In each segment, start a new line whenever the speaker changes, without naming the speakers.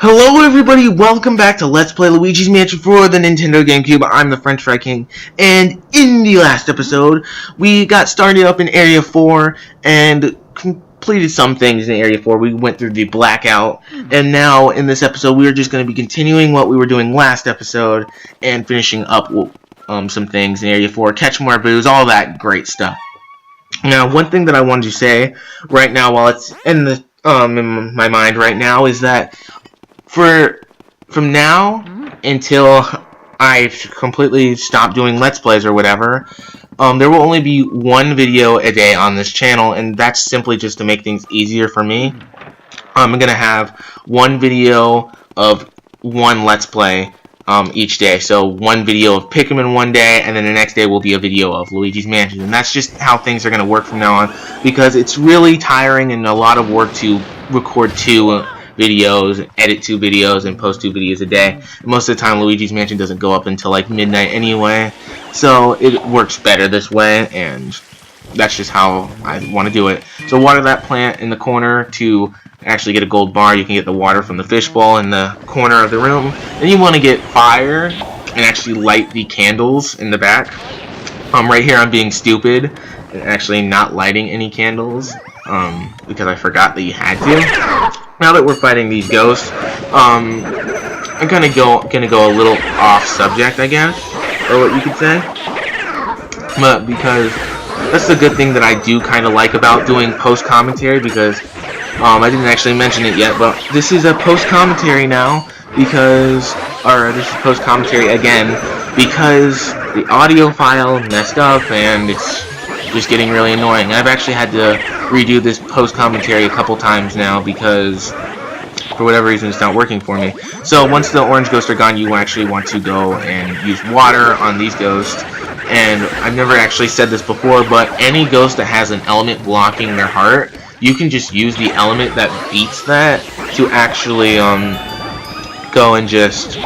Hello everybody, welcome back to Let's Play Luigi's Mansion for the Nintendo GameCube. I'm the French Fry King, and in the last episode, we got started up in Area 4 and completed some things in Area 4. We went through the blackout, and now in this episode, we are just going to be continuing what we were doing last episode and finishing up some things in Area 4, catch more boos, all that great stuff. Now, one thing that I wanted to say right now, while it's in my mind right now, is that from now until I completely stop doing Let's Plays or whatever, there will only be one video a day on this channel, and that's simply just to make things easier for me. I'm going to have one video of one Let's Play each day. So one video of Pikmin one day, and then the next day will be a video of Luigi's Mansion. And that's just how things are going to work from now on, because it's really tiring and a lot of work to record two videos, edit two videos, and post two videos a day. Most of the time Luigi's Mansion doesn't go up until like midnight anyway, so it works better this way, and that's just how I want to do it. So water that plant in the corner to actually get a gold bar. You can get the water from the fishbowl in the corner of the room. Then you want to get fire and actually light the candles in the back. Right here I'm being stupid and actually not lighting any candles because I forgot that you had to. Now that we're fighting these ghosts, I'm gonna go a little off subject, I guess, or what you could say. But because that's the good thing that I do kind of like about doing post commentary, because I didn't actually mention it yet, but this is a post commentary now this is post commentary again because the audio file messed up and it's just getting really annoying. I've actually had to redo this post commentary a couple times now because for whatever reason it's not working for me. So once the orange ghosts are gone, you actually want to go and use water on these ghosts. And I've never actually said this before, but any ghost that has an element blocking their heart, you can just use the element that beats that to actually go and just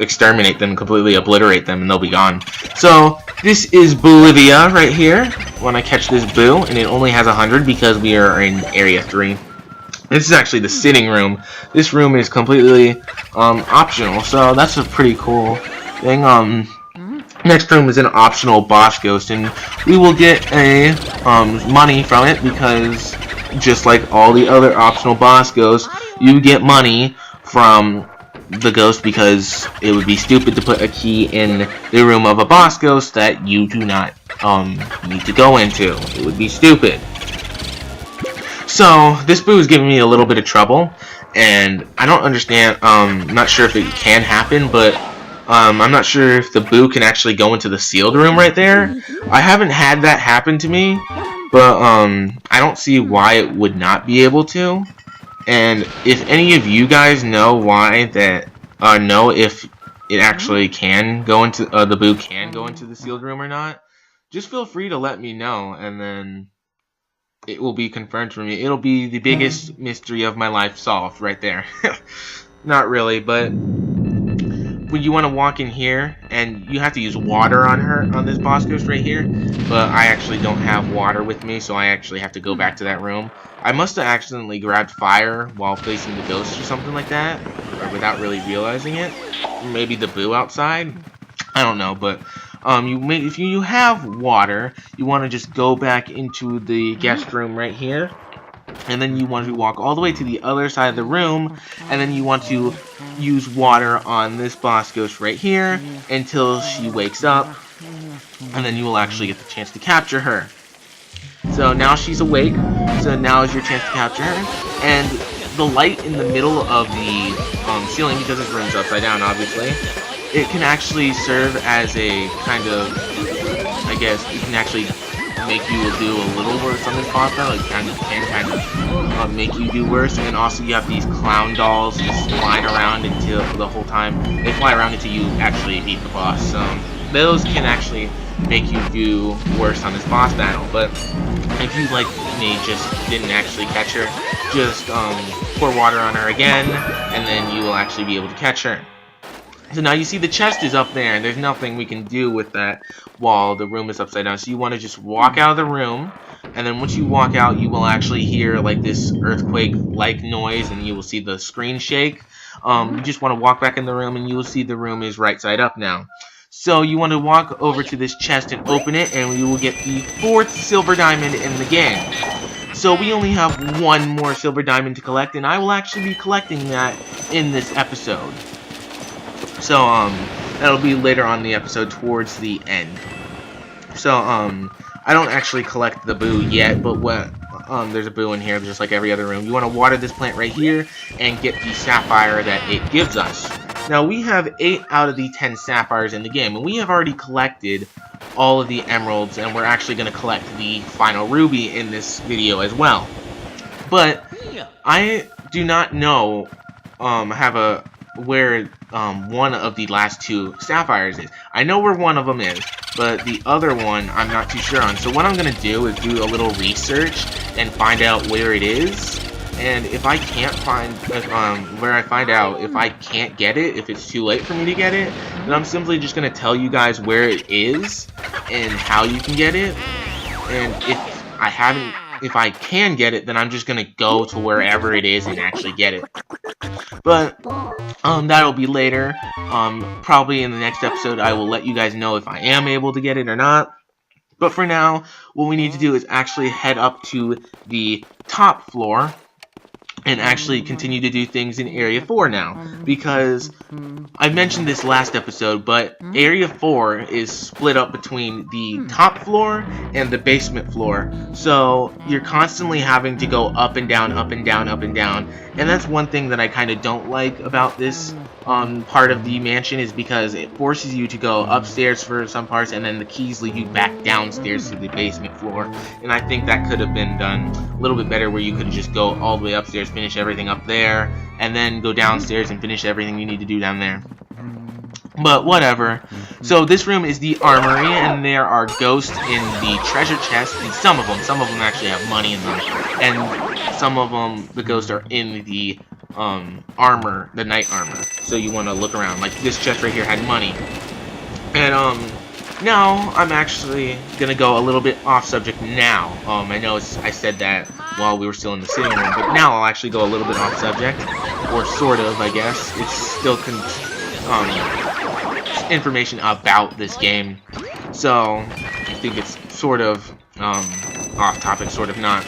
exterminate them, completely obliterate them, and they'll be gone. So this is Bolivia right here when I catch this boo, and it only has 100 because we are in Area 3. This is actually the sitting room. This room is completely optional, so that's a pretty cool thing. Next room is an optional boss ghost, and we will get a money from it because just like all the other optional boss ghosts, you get money from the ghost because it would be stupid to put a key in the room of a boss ghost that you do not need to go into. It would be stupid. So this boo is giving me a little bit of trouble, and I don't understand. I'm not sure if it can happen, but I'm not sure if the boo can actually go into the sealed room right there. I haven't had that happen to me, but I don't see why it would not be able to. And if any of you guys know why that, know if it actually can go into, the boo can go into the sealed room or not, just feel free to let me know, and then it will be confirmed for me. It'll be the biggest mystery of my life solved right there. Not really, but when you want to walk in here, and you have to use water on this boss ghost right here, but I actually don't have water with me, so I actually have to go back to that room. I must have accidentally grabbed fire while facing the ghost or something like that, or without really realizing it. Maybe the boo outside, I don't know, but if you have water, you want to just go back into the guest room right here, and then you want to walk all the way to the other side of the room, and then you want to use water on this boss ghost right here until she wakes up, and then you will actually get the chance to capture her. So now she's awake, so now is your chance to capture her, and the light in the middle of the ceiling, because this room's upside down obviously, it can actually serve as a kind of, I guess, it can actually make you do a little worse on this boss battle. It can kind of make you do worse. And also you have these clown dolls just flying around until the whole time. They fly around until you actually beat the boss. Those can actually make you do worse on this boss battle. But if you, like me, just didn't actually catch her, just pour water on her again, and then you will actually be able to catch her. So now you see the chest is up there, and there's nothing we can do with that while the room is upside down. So you want to just walk out of the room, and then once you walk out, you will actually hear like this earthquake-like noise, and you will see the screen shake. You just want to walk back in the room, and you will see the room is right side up now. So you want to walk over to this chest and open it, and you will get the 4th silver diamond in the game. So we only have 1 more silver diamond to collect, and I will actually be collecting that in this episode. So, that'll be later on in the episode towards the end. So, I don't actually collect the boo yet, but there's a boo in here just like every other room. You want to water this plant right here and get the sapphire that it gives us. Now, we have 8 out of the 10 sapphires in the game, and we have already collected all of the emeralds, and we're actually going to collect the final ruby in this video as well. But I do not know where one of the last 2 sapphires is. I know where one of them is, but the other one I'm not too sure on. So what I'm going to do is do a little research and find out where it is. And if I can't find where I find out, if I can't get it, if it's too late for me to get it, then I'm simply just going to tell you guys where it is and how you can get it. And if I can get it, then I'm just going to go to wherever it is and actually get it. But that'll be later. Probably in the next episode I will let you guys know if I am able to get it or not. But for now, what we need to do is actually head up to the top floor and actually continue to do things in Area 4 now, because I mentioned this last episode, but Area 4 is split up between the top floor and the basement floor, so you're constantly having to go up and down, up and down, up and down, and that's one thing that I kind of don't like about this part of the mansion, is because it forces you to go upstairs for some parts, and then the keys lead you back downstairs to the basement floor, and I think that could have been done a little bit better, where you could just go all the way upstairs, finish everything up there, and then go downstairs and finish everything you need to do down there. But whatever. So this room is the armory, and there are ghosts in the treasure chest, and some of them actually have money in them, and some of them, the ghosts are in the armor, the knight armor. So you want to look around. Like this chest right here had money. And now I'm actually gonna go a little bit off subject now. I know I said that while we were still in the sitting room, but now I'll actually go a little bit off subject, or sort of, I guess. It's still information about this game, so I think it's sort of off topic, sort of not.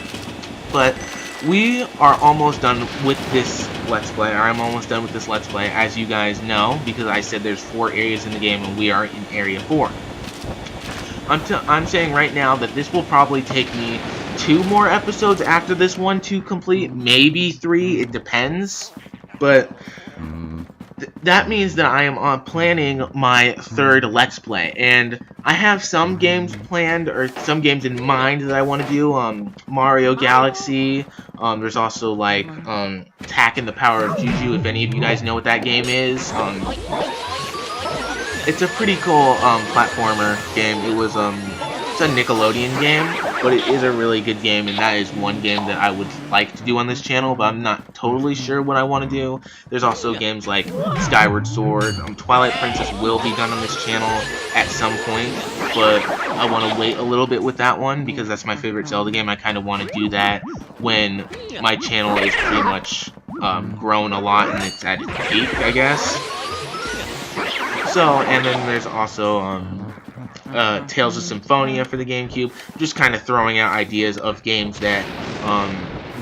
But we are almost done with this Let's Play, or I'm almost done with this Let's Play, as you guys know, because I said there's 4 areas in the game, and we are in Area 4. I'm saying right now that this will probably take me 2 more episodes after this one to complete, maybe 3, it depends, but that means that I am planning my 3rd Let's Play, and I have some games planned, or some games in mind that I want to do. Mario Galaxy, there's also like Tack and the Power of Juju, if any of you guys know what that game is. It's a pretty cool platformer game. It's a Nickelodeon game, but it is a really good game, and that is one game that I would like to do on this channel, but I'm not totally sure what I want to do. There's also games like Skyward Sword. Twilight Princess will be done on this channel at some point, but I want to wait a little bit with that one because that's my favorite Zelda game. I kind of want to do that when my channel is pretty much grown a lot and it's at its peak, I guess. So, and then there's also Tales of Symphonia for the GameCube. Just kind of throwing out ideas of games that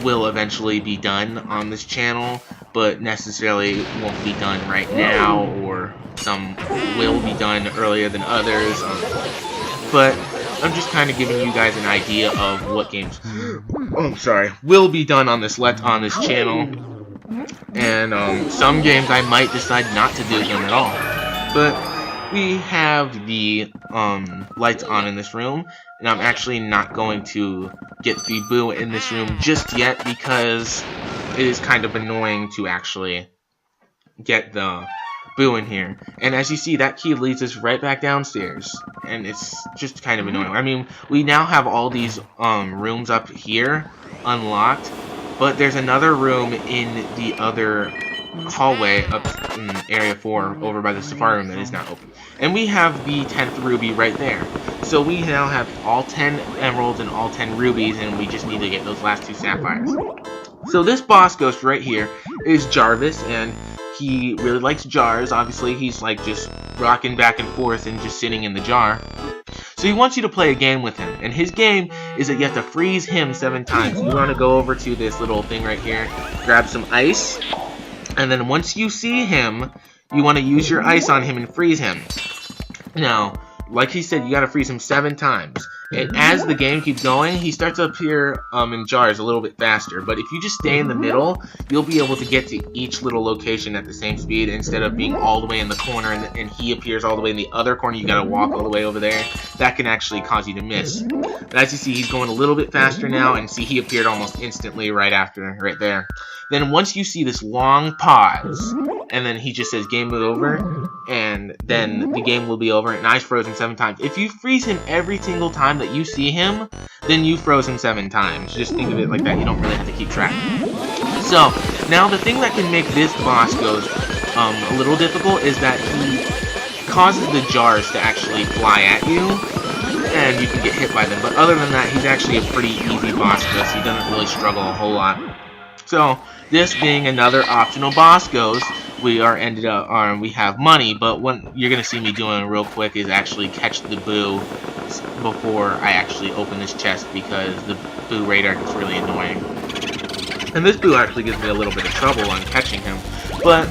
will eventually be done on this channel, but necessarily won't be done right now, or some will be done earlier than others. But I'm just kind of giving you guys an idea of what games will be done on this channel, and some games I might decide not to do them at all. But we have the lights on in this room, and I'm actually not going to get the boo in this room just yet because it is kind of annoying to actually get the boo in here. And as you see, that key leads us right back downstairs, and it's just kind of annoying. I mean, we now have all these rooms up here unlocked, but there's another room in the other hallway up in Area 4 over by the Safari Room that is not open. And we have the 10th ruby right there. So we now have all 10 emeralds and all 10 rubies, and we just need to get those last 2 sapphires. So this boss ghost right here is Jarvis, and he really likes jars. Obviously, he's like just rocking back and forth and just sitting in the jar. So he wants you to play a game with him, and his game is that you have to freeze him 7 times. You want to go over to this little thing right here, grab some ice, and then once you see him, you want to use your ice on him and freeze him. Now, like he said, you got to freeze him 7 times. And as the game keeps going, he starts to appear in jars a little bit faster. But if you just stay in the middle, you'll be able to get to each little location at the same speed instead of being all the way in the corner and he appears all the way in the other corner. You got to walk all the way over there. That can actually cause you to miss. But as you see, he's going a little bit faster now, and see, he appeared almost instantly right after, right there. Then once you see this long pause, and then he just says game is over, and then the game will be over, and I's frozen 7 times. If you freeze him every single time that you see him, then you froze him 7 times. Just think of it like that. You don't really have to keep track. So, now the thing that can make this boss goes a little difficult is that he causes the jars to actually fly at you, and you can get hit by them. But other than that, he's actually a pretty easy boss ghost. He doesn't really struggle a whole lot. So, this being another optional boss ghost, we have money, but what you're gonna see me doing real quick is actually catch the boo before I actually open this chest, because the boo radar gets really annoying. And this boo actually gives me a little bit of trouble on catching him. But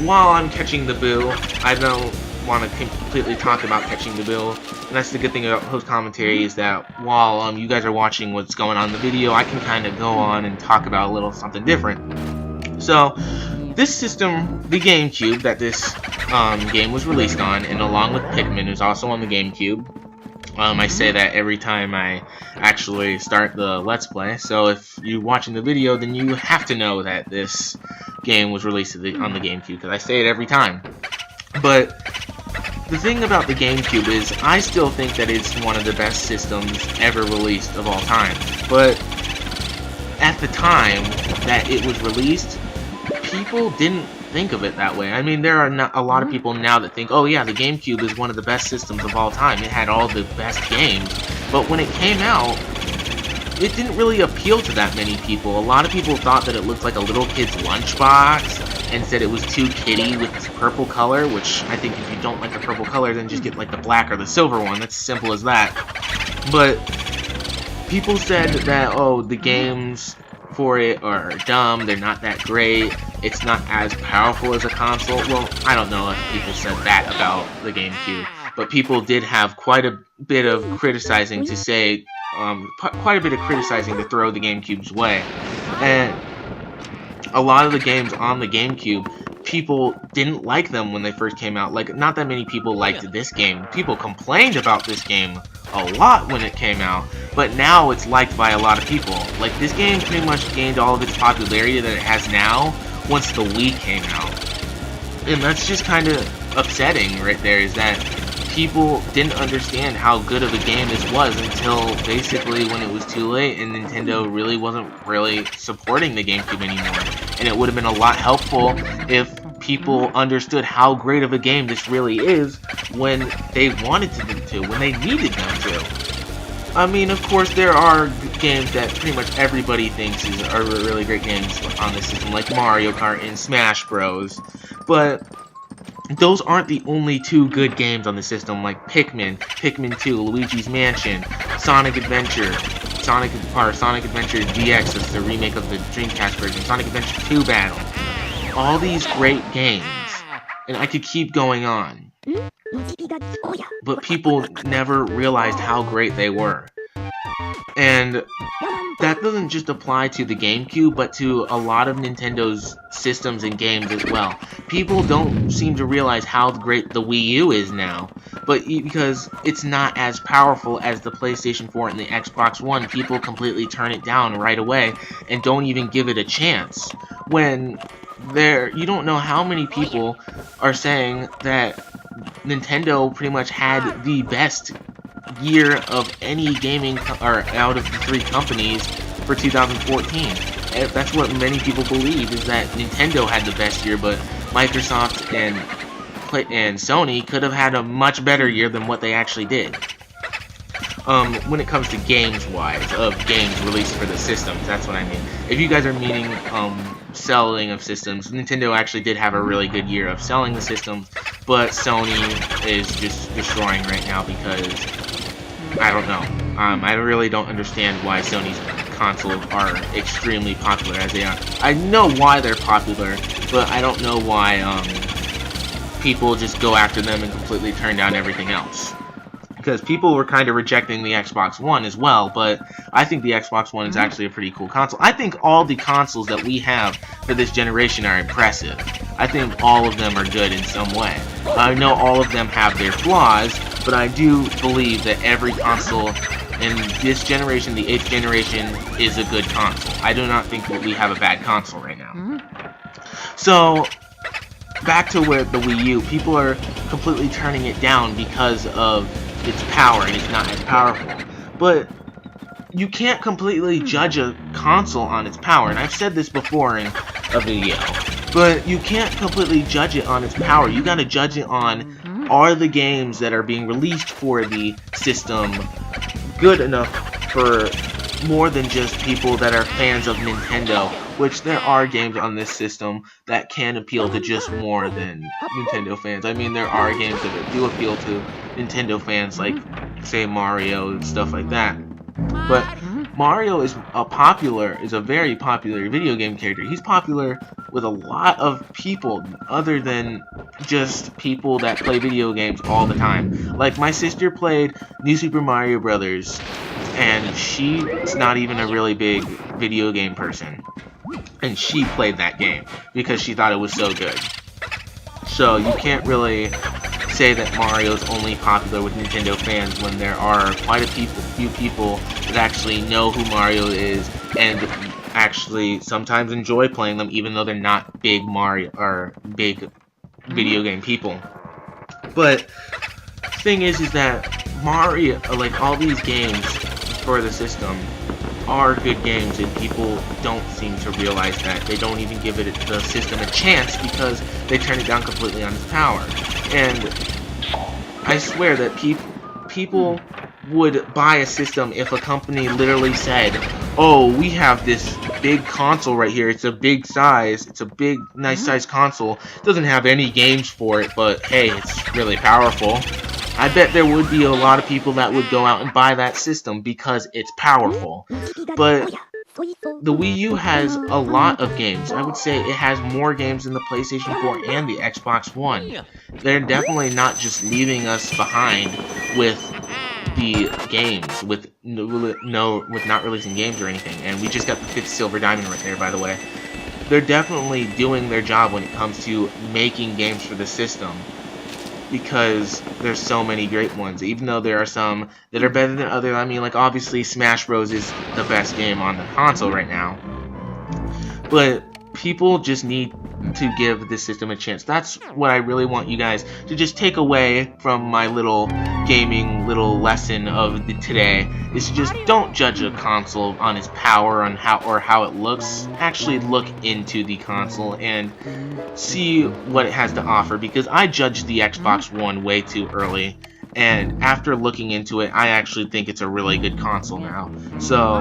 while I'm catching the boo, I don't want to completely talk about catching the boo. And that's the good thing about post commentary, is that while you guys are watching what's going on in the video, I can kind of go on and talk about a little something different. So, this system, the GameCube, that this game was released on, and along with Pikmin, is also on the GameCube. I say that every time I actually start the Let's Play, so if you're watching the video, then you have to know that this game was released on the GameCube, because I say it every time. But the thing about the GameCube is, I still think that it's one of the best systems ever released of all time. But at the time that it was released, people didn't think of it that way. I mean, there are a lot of people now that think, oh yeah, the GameCube is one of the best systems of all time. It had all the best games. But when it came out, it didn't really appeal to that many people. A lot of people thought that it looked like a little kid's lunchbox, and said it was too kiddie with this purple color, which I think if you don't like the purple color, then just get like the black or the silver one. That's as simple as that. But people said that, oh, the games for it are dumb, they're not that great, it's not as powerful as a console. Well, I don't know if people said that about the GameCube, but people did have quite a bit of criticizing to say, quite a bit of criticizing to throw the GameCube's way. And a lot of the games on the GameCube, people didn't like them when they first came out. Like, not that many people liked this game. People complained about this game a lot when it came out, but now it's liked by a lot of people. Like, this game pretty much gained all of its popularity that it has now once the Wii came out. And that's just kind of upsetting right there, is that people didn't understand how good of a game this was until basically when it was too late, and Nintendo really wasn't supporting the GameCube anymore. And it would have been a lot helpful if people understood how great of a game this really is when they wanted to, when they needed them to. I mean, of course, there are games that pretty much everybody thinks are really great games on the system, like Mario Kart and Smash Bros. But those aren't the only 2 good games on the system, like Pikmin, Pikmin 2, Luigi's Mansion, Sonic Adventure, Sonic Adventure DX, that's the remake of the Dreamcast version, Sonic Adventure 2 Battle. All these great games, and I could keep going on. But people never realized how great they were. And that doesn't just apply to the GameCube, but to a lot of Nintendo's systems and games as well. People don't seem to realize how great the Wii U is now, but because it's not as powerful as the PlayStation 4 and the Xbox One, people completely turn it down right away and don't even give it a chance. When you don't know how many people are saying that Nintendo pretty much had the best year of any gaming, or out of the 3 companies, for 2014. that's what many people believe, is that Nintendo had the best year, but Microsoft and Sony could have had a much better year than what they actually did. When it comes to games-wise, of games released for the systems, that's what I mean. If you guys are meaning selling of systems, Nintendo actually did have a really good year of selling the systems, but Sony is just destroying right now because, I don't know. I really don't understand why Sony's consoles are extremely popular as they are. I know why they're popular, but I don't know why people just go after them and completely turn down everything else. Because people were kind of rejecting the Xbox One as well, but I think the Xbox One is actually a pretty cool console. I think all the consoles that we have for this generation are impressive. I think all of them are good in some way. I know all of them have their flaws, but I do believe that every console in this generation, the 8th generation, is a good console. I do not think that we have a bad console right now. So, back to where the Wii U, people are completely turning it down because of its power, and it's not as powerful. But you can't completely judge a console on its power, and I've said this before in a video, but you can't completely judge it on its power. You gotta judge it on, are the games that are being released for the system good enough for more than just people that are fans of Nintendo, which there are games on this system that can appeal to just more than Nintendo fans. I mean, there are games that do appeal to Nintendo fans, like, say, Mario and stuff like that. But Mario is a very popular video game character. He's popular with a lot of people other than just people that play video games all the time. Like, my sister played New Super Mario Brothers, and she's not even a really big video game person. And she played that game because she thought it was so good. So you can't really say that Mario's only popular with Nintendo fans when there are quite a few people that actually know who Mario is and actually sometimes enjoy playing them, even though they're not big Mario or big video game people. But the thing is that Mario, like all these games for the system, are good games, and people don't seem to realize that. They don't even give the system a chance because they turn it down completely on its power. And I swear that people would buy a system if a company literally said, oh, we have this big console right here, it's a big size, it's a big nice size console, it doesn't have any games for it, but hey, it's really powerful. I bet there would be a lot of people that would go out and buy that system because it's powerful. But the Wii U has a lot of games. I would say it has more games than the PlayStation 4 and the Xbox One. They're definitely not just leaving us behind with the games, with not releasing games or anything. And we just got the 5th Silver Diamond right there, by the way. They're definitely doing their job when it comes to making games for the system, because there's so many great ones, even though there are some that are better than others. I mean, like, obviously Smash Bros is the best game on the console right now, but people just need to give this system a chance. That's what I really want you guys to just take away from my little gaming lesson of today, is just don't judge a console on its power on how it looks. Actually look into the console and see what it has to offer, because I judged the Xbox One way too early, and after looking into it, I actually think it's a really good console now. So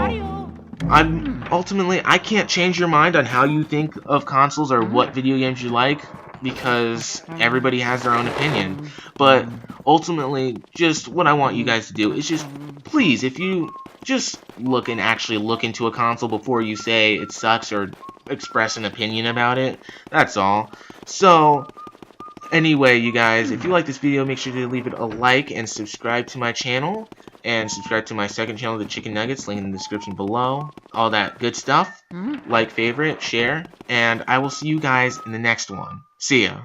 I can't change your mind on how you think of consoles or what video games you like, because everybody has their own opinion. But ultimately, just what I want you guys to do is just, please, if you just actually look into a console before you say it sucks or express an opinion about it. That's all. So anyway, you guys, if you like this video, make sure to leave it a like and subscribe to my channel. And subscribe to my second channel, The Chicken Nuggets, link in the description below. All that good stuff. Like, favorite, share. And I will see you guys in the next one. See ya.